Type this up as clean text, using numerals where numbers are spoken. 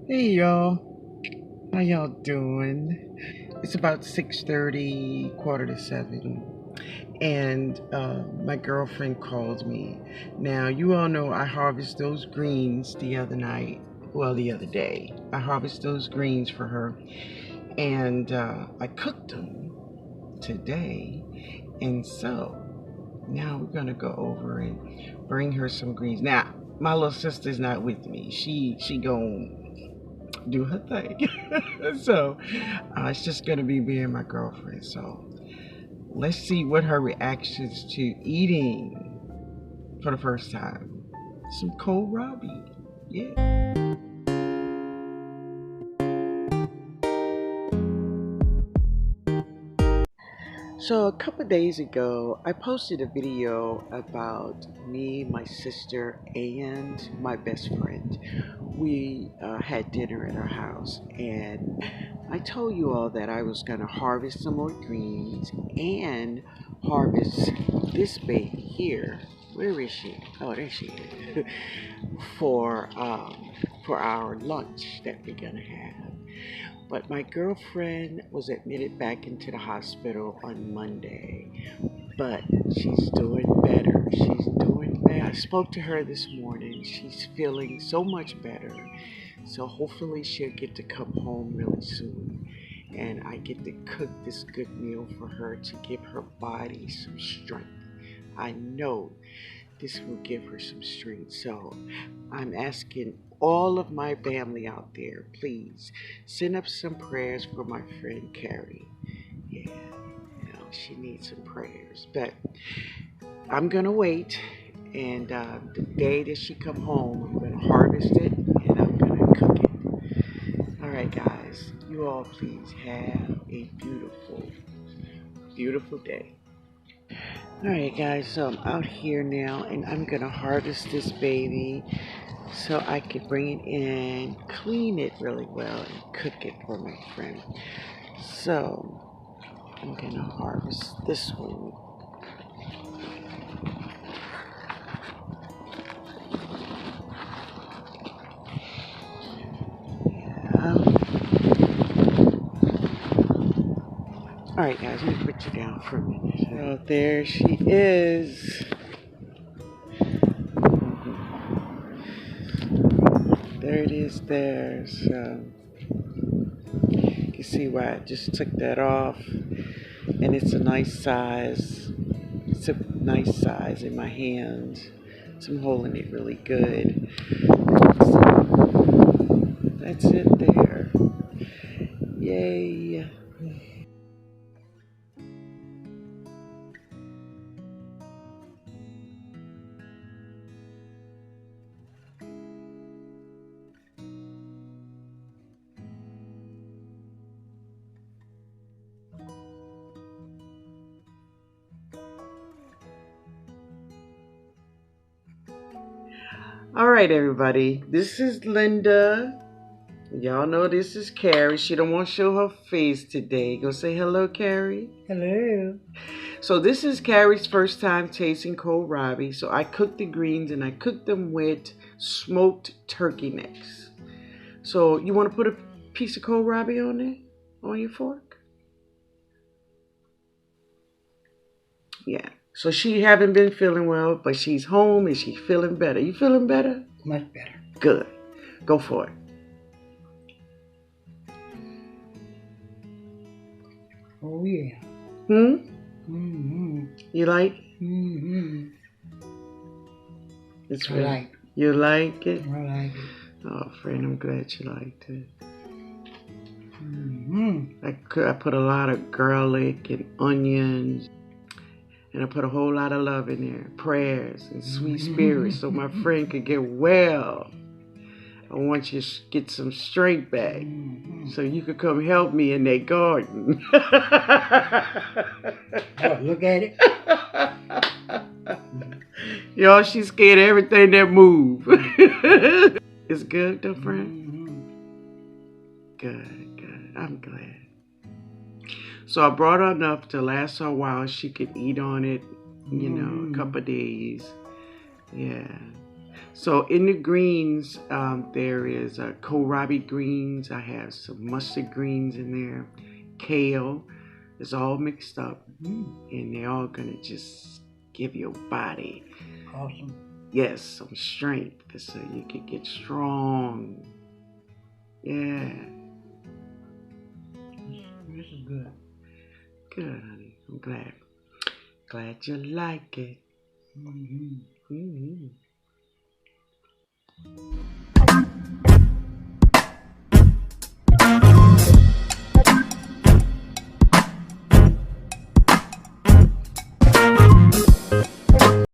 Hey y'all, how y'all doing? It's about 6:30, quarter to 7, and my girlfriend called me. Now, you all know I harvested those greens the other night, well, the other day. I harvested those greens for her, and I cooked them today, and so now we're gonna go over and bring her some greens. Now, my little sister's not with me. She gon' do her thing. So it's just gonna be me and my girlfriend. So let's see what her reactions to eating for the first time some kohlrabi. Yeah. So a couple of days ago, I posted a video about me, my sister, and my best friend. We had dinner at our house, and I told you all that I was going to harvest some more greens and harvest this baby here. Where is she? Oh, there she is. for for our lunch that we're gonna have. But my girlfriend was admitted back into the hospital on Monday, but she's doing better. She's doing better. I spoke to her this morning. She's feeling so much better. So hopefully she'll get to come home really soon. And I get to cook this good meal for her to give her body some strength. I know this will give her some strength. So I'm asking all of my family out there, please send up some prayers for my friend Carrie. Yeah, she needs some prayers. But I'm gonna wait, and the day that she come home, I'm gonna harvest it and I'm gonna cook it. All right, guys, you all please have a beautiful, beautiful day. All right, guys, so I'm out here now, and I'm gonna harvest this baby so I could bring it in, clean it really well, and cook it for my friend. So I'm gonna harvest this one. Yeah. All right, guys, let me put you down for a minute. So there she is. There it is there. So you can see why I just took that off. And it's a nice size. It's a nice size in my hand. So I'm holding it really good. So that's it there. Yay. All right, everybody. This is Linda. Y'all know this is Carrie. She don't want to show her face today. Go say hello, Carrie. Hello. So this is Carrie's first time tasting kohlrabi. So I cooked the greens and I cooked them with smoked turkey necks. So you want to put a piece of kohlrabi on there, on your fork? Yeah. So she haven't been feeling well, but she's home and she's feeling better. You feeling better? Much better. Good. Go for it. Oh yeah. Hmm? Mm-hmm. You like? Mm-hmm. It's I really. like. You like it? I like it. Oh, friend, I'm glad you liked it. Mm-hmm. I put a lot of garlic and onions, and I put a whole lot of love in there, prayers and sweet spirits, so my friend could get well. I want you to get some strength back, so you could come help me in that garden. Oh, look at it. Y'all, she's scared of everything that move. It's good, though, friend? Good, good. I'm glad. So I brought her enough to last her a while. She could eat on it, a couple of days. Yeah. So in the greens, there is kohlrabi greens. I have some mustard greens in there, kale. It's all mixed up, and they're all gonna just give your body, Awesome. yes, some strength, so you can get strong. Yeah, This is good. good, honey. I'm glad you like it. Mm-hmm. Mm-hmm.